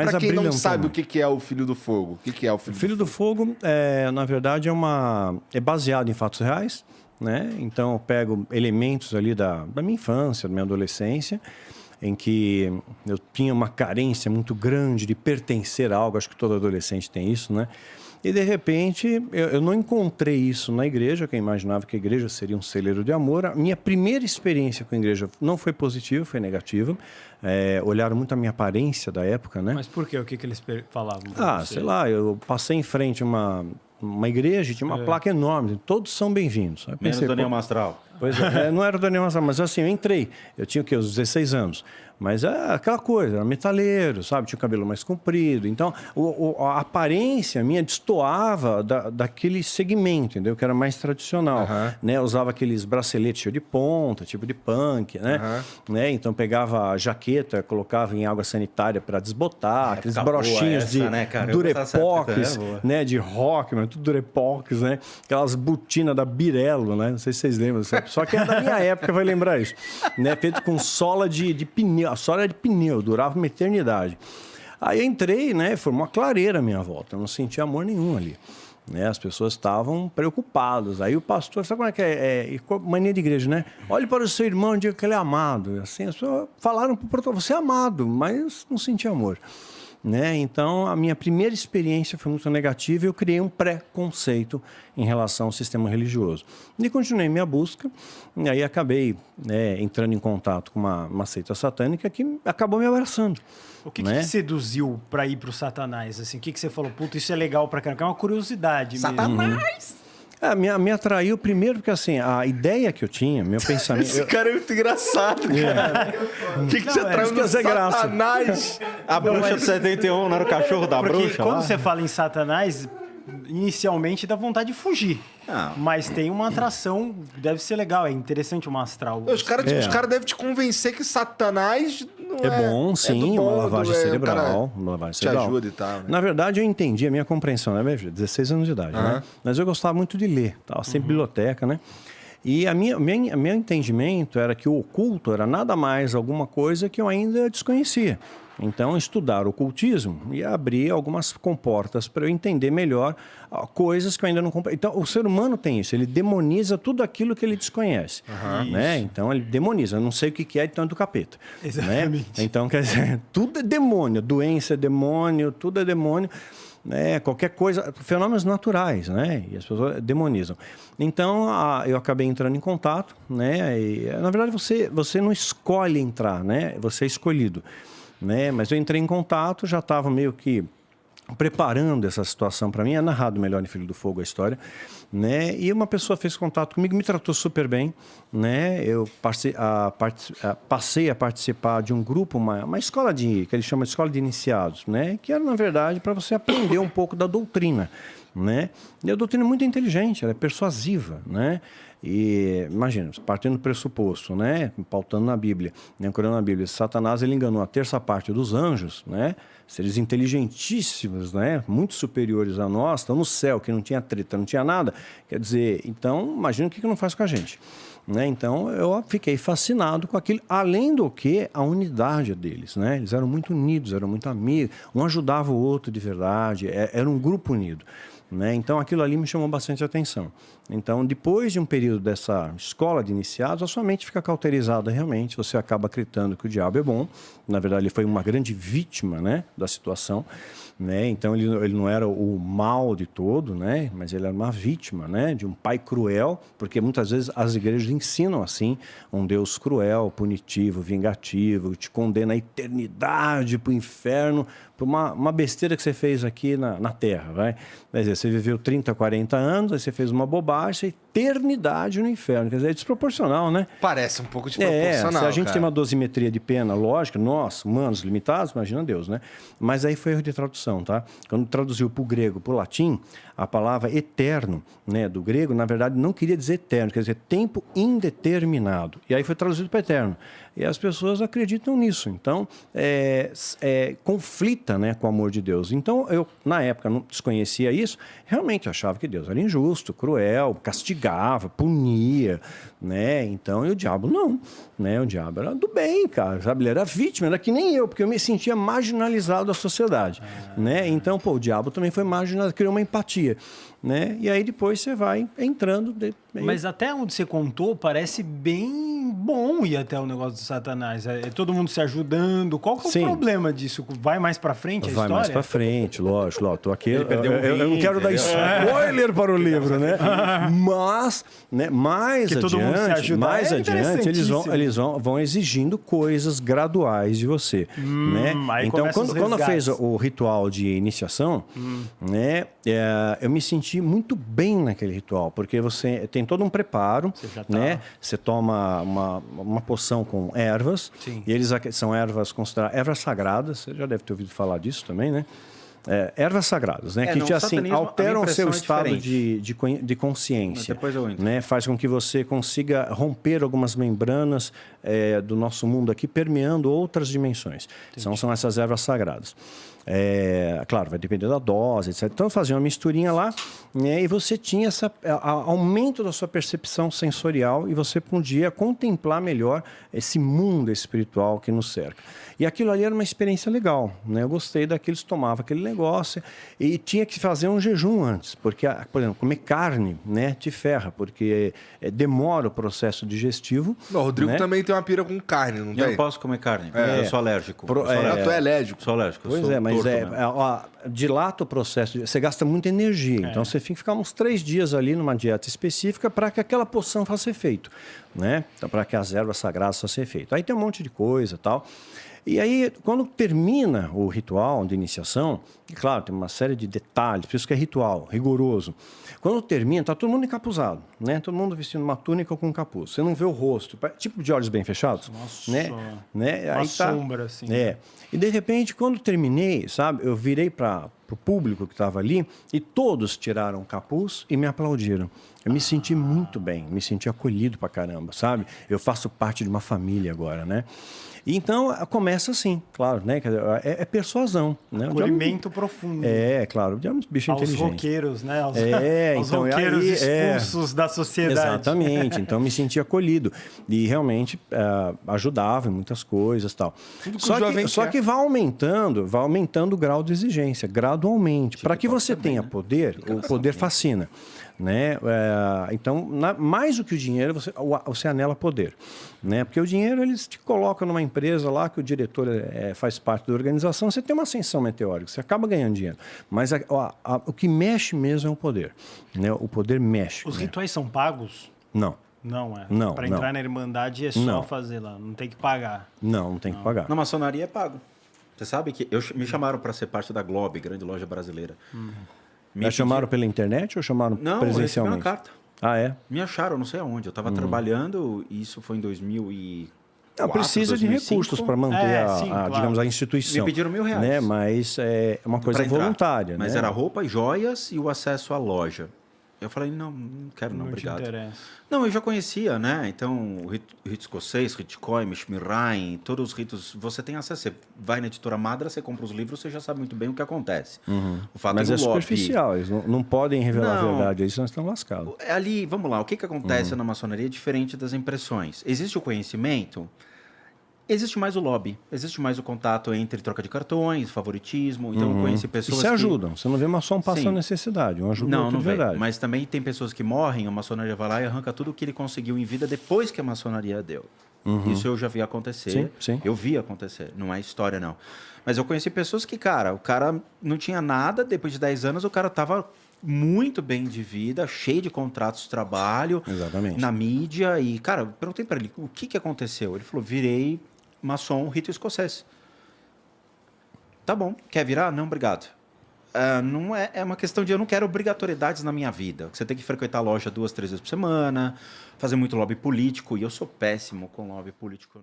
Para quem não sabe o que é o Filho do Fogo, o que é o Filho do Fogo, na verdade, é baseado em fatos reais, né? Então, eu pego elementos ali da minha infância, da minha adolescência, em que eu tinha uma carência muito grande de pertencer a algo, acho que todo adolescente tem isso, né? E, de repente, eu não encontrei isso na igreja, que eu imaginava que a igreja seria um celeiro de amor. A minha primeira experiência com a igreja não foi positiva, foi negativa. Olharam muito a minha aparência da época, né? Mas por quê? O que eles falavam? Sei lá, eu passei em frente a uma igreja e tinha uma placa enorme, todos são bem-vindos. Aí pensei, menos Daniel Mastral. Pois não era o Daniel Mastral, mas assim, eu entrei. Eu tinha o quê? Os 16 anos. Mas é aquela coisa, era metaleiro, sabe? Tinha o cabelo mais comprido. Então, a aparência minha destoava daquele segmento, entendeu? Que era mais tradicional. Né? Eu usava aqueles braceletes cheios de ponta, tipo de punk, né? Então, pegava a jaqueta, colocava em água sanitária para desbotar, aqueles brochinhos de durepox, né? De rock, mas tudo durepox, né? Aquelas botinas da Birello, né? Não sei se vocês lembram. Só que da minha época vai lembrar isso. Né? Feito com sola de pneu. A sola era de pneu, durava uma eternidade. Aí eu entrei, né? Foi uma clareira à minha volta. Eu não senti amor nenhum ali. Né? As pessoas estavam preocupadas. Aí o pastor, sabe como é que é? Mania de igreja, né? Olhe para o seu irmão e diga que ele é amado. Assim, as pessoas falaram para o protocolo, você é amado, mas não senti amor. Né? Então, a minha primeira experiência foi muito negativa e eu criei um preconceito em relação ao sistema religioso. E continuei minha busca, e aí acabei entrando em contato com uma seita satânica que acabou me abraçando. O que te seduziu para ir para o Satanás? Assim, o que você falou? Puta, isso é legal para caramba, é uma curiosidade Satanás! Mesmo. Me atraiu primeiro porque, assim, a ideia que eu tinha, meu pensamento... Esse cara é muito engraçado, cara. O que você atraiu no Satanás? A bruxa de 71 não era o cachorro da bruxa? Porque quando você fala em Satanás, inicialmente dá vontade de fugir. Mas tem uma atração, deve ser legal, é interessante uma astral. Os caras devem te convencer que Satanás não é bom, sim, uma lavagem cerebral. Te ajuda e tal. Né? Na verdade, eu entendi a minha compreensão, né, 16 anos de idade, né? Mas eu gostava muito de ler, estava sempre em biblioteca, né? E meu entendimento era que o oculto era nada mais alguma coisa que eu ainda desconhecia. Então, estudar o ocultismo e abrir algumas comportas para eu entender melhor coisas que eu ainda não compreendo. Então, o ser humano tem isso, ele demoniza tudo aquilo que ele desconhece. Né? Então, ele demoniza. Eu não sei o que é, então é do capeta. Exatamente. Né? Então, quer dizer, tudo é demônio. Doença é demônio, tudo é demônio. Né? Qualquer coisa, fenômenos naturais, né? E as pessoas demonizam. Então, eu acabei entrando em contato, né? E, na verdade, você não escolhe entrar, né? Você é escolhido. Né? Mas eu entrei em contato, já estava meio que preparando essa situação para mim. É narrado melhor em Filho do Fogo a história. Né? E uma pessoa fez contato comigo, me tratou super bem. Né? Eu passei a participar de um grupo, uma escola que eles chamam de escola de iniciados, né? Que era, na verdade, para você aprender um pouco da doutrina. Né? E a doutrina é muito inteligente, ela é persuasiva, né? E imagina, partindo do pressuposto, né? Pautando na Bíblia, ancorando na Bíblia, Satanás ele enganou a terça parte dos anjos, né? Seres inteligentíssimos, né? Muito superiores a nós, estão no céu, que não tinha treta, não tinha nada. Quer dizer, então, imagina o que não faz com a gente. Né? Então, eu fiquei fascinado com aquilo, além do que a unidade deles, né? Eles eram muito unidos, eram muito amigos, um ajudava o outro de verdade, era um grupo unido. Né? Então, aquilo ali me chamou bastante atenção. Então, depois de um período dessa escola de iniciados, a sua mente fica cauterizada realmente, você acaba acreditando que o diabo é bom. Na verdade, ele foi uma grande vítima, né, da situação. Né? Então, ele não era o mal de todo, né? Mas ele era uma vítima, né, de um pai cruel, porque muitas vezes as igrejas ensinam assim, um Deus cruel, punitivo, vingativo, que te condena a eternidade para o inferno, por uma besteira que você fez aqui na Terra. Vai? Quer dizer, você viveu 30, 40 anos, aí você fez uma bobagem, eternidade no inferno. Quer dizer, é desproporcional, né? Parece um pouco desproporcional, se a gente tem uma dosimetria de pena, lógica, nós, humanos limitados, imagina Deus, né? Mas aí foi erro de tradução, tá? Quando traduziu para o grego, para o latim, a palavra eterno, né, do grego, na verdade, não queria dizer eterno, quer dizer tempo indeterminado. E aí foi traduzido para eterno. E as pessoas acreditam nisso. Então, conflita, né, com o amor de Deus. Então, eu, na época, não desconhecia isso, realmente achava que Deus era injusto, cruel, castigava, punia, né? Então, e o diabo não, né? O diabo era do bem, cara, sabe? Ele era vítima, era que nem eu, porque eu me sentia marginalizado da sociedade, né? Então, pô, o diabo também foi marginalizado, criou uma empatia, né? E aí depois você vai entrando... Mas até onde você contou, parece bem bom ir até o negócio do Satanás. É todo mundo se ajudando. Qual que é o problema disso? Vai mais pra frente a história? Vai mais pra frente, lógico. Tô aqui, eu rim, não quero dar spoiler para o livro, né? Mas, né, mais que todo mundo se adiante, ajuda. mais É adiante eles vão exigindo coisas graduais de você, né? Então, quando eu fiz o ritual de iniciação, né, eu me senti muito bem naquele ritual, porque você tem todo um preparo, né? Você toma uma poção com ervas, e eles são ervas consideradas ervas sagradas, você já deve ter ouvido falar disso também, né? Ervas sagradas, né? Que assim, alteram o seu estado de consciência. Depois eu entro. Né? Faz com que você consiga romper algumas membranas do nosso mundo aqui, permeando outras dimensões. São essas ervas sagradas. Claro, vai depender da dose, etc. Então, fazia uma misturinha lá, né? E você tinha esse aumento da sua percepção sensorial e você podia contemplar melhor esse mundo espiritual que nos cerca. E aquilo ali era uma experiência legal, né? Eu gostei daquilo, eles tomavam aquele negócio e tinha que fazer um jejum antes, porque, por exemplo, comer carne, né, te ferra, porque demora o processo digestivo. O Rodrigo, né, também tem uma pira com carne, não tem? Eu não posso comer carne, eu sou alérgico. Tu é alérgico? Sou alérgico. Pois mas dilata o processo, você gasta muita energia, então você tem que ficar uns 3 dias ali numa dieta específica para que aquela poção faça efeito, né? Então, para que as ervas sagradas façam efeito. Aí tem um monte de coisa e tal. E aí, quando termina o ritual de iniciação, claro, tem uma série de detalhes, por isso que é ritual, rigoroso. Quando termina, está todo mundo encapuzado, né? Todo mundo vestindo uma túnica com um capuz. Você não vê o rosto, tipo de olhos bem fechados. Nossa, né? Uma sombra, assim. E de repente, quando terminei, sabe, eu virei para o público que estava ali e todos tiraram o capuz e me aplaudiram. Eu me senti muito bem, me senti acolhido pra caramba, sabe? Eu faço parte de uma família agora, né? Então, começa assim, claro, né? É persuasão, né? Acolhimento profundo. Claro, é um bicho inteligente. Aos roqueiros, né? Aos então, roqueiros expulsos da sociedade. Exatamente, então me senti acolhido. E realmente ajudava em muitas coisas e tal. Só que vai aumentando o grau de exigência, gradualmente. Para que você tenha poder, o poder fascina. Né? Então, mais do que o dinheiro, você anela poder, né? Porque o dinheiro eles te colocam numa empresa lá que o diretor faz parte da organização, você tem uma ascensão meteórica, você acaba ganhando dinheiro. Mas o que mexe mesmo é o poder, né? O poder mexe. Os rituais são pagos? Não. Não. Para não. entrar na Irmandade é só fazer lá, não tem que pagar. Não tem que pagar. Na maçonaria é pago. Você sabe que me chamaram para ser parte da Globe, grande loja brasileira. Me chamaram pela internet ou chamaram presencialmente? Não, eu recebi uma carta. Ah, é? Me acharam, não sei aonde. Eu estava trabalhando, e isso foi em 2004, precisa 2005. de recursos para manter digamos, a instituição. Me pediram R$1.000. Né? Mas é uma coisa voluntária. Mas né? era roupa, joias e o acesso à loja. Eu falei, não quero não, obrigado. Não, eu já conhecia, né? Então, o rito escocês, rito Koimish, Mirain, todos os ritos, você tem acesso. Você vai na editora Madra, você compra os livros, você já sabe muito bem o que acontece. O fato Mas é superficial, eles não podem revelar a verdade, aí nós estamos lascados. Ali, vamos lá, o que acontece na maçonaria é diferente das impressões. Existe o conhecimento, existe mais o lobby, existe mais o contato entre troca de cartões, favoritismo. Então, eu conheci pessoas que ajudam. Você não vê maçom passando necessidade, um ajuda não de verdade. Mas também tem pessoas que morrem, a maçonaria vai lá e arranca tudo o que ele conseguiu em vida depois que a maçonaria deu. Isso eu já vi acontecer. Sim. Eu vi acontecer, não é história, não. Mas eu conheci pessoas que, o cara não tinha nada, depois de 10 anos o cara estava muito bem de vida, cheio de contratos de trabalho. Exatamente. Na mídia. E, eu perguntei para ele, o que aconteceu? Ele falou, virei maçom, rito escocês. Tá bom, quer virar? Não, obrigado. Não é uma questão de eu não quero obrigatoriedades na minha vida. Você tem que frequentar a loja 2, 3 vezes por semana, fazer muito lobby político, e eu sou péssimo com lobby político.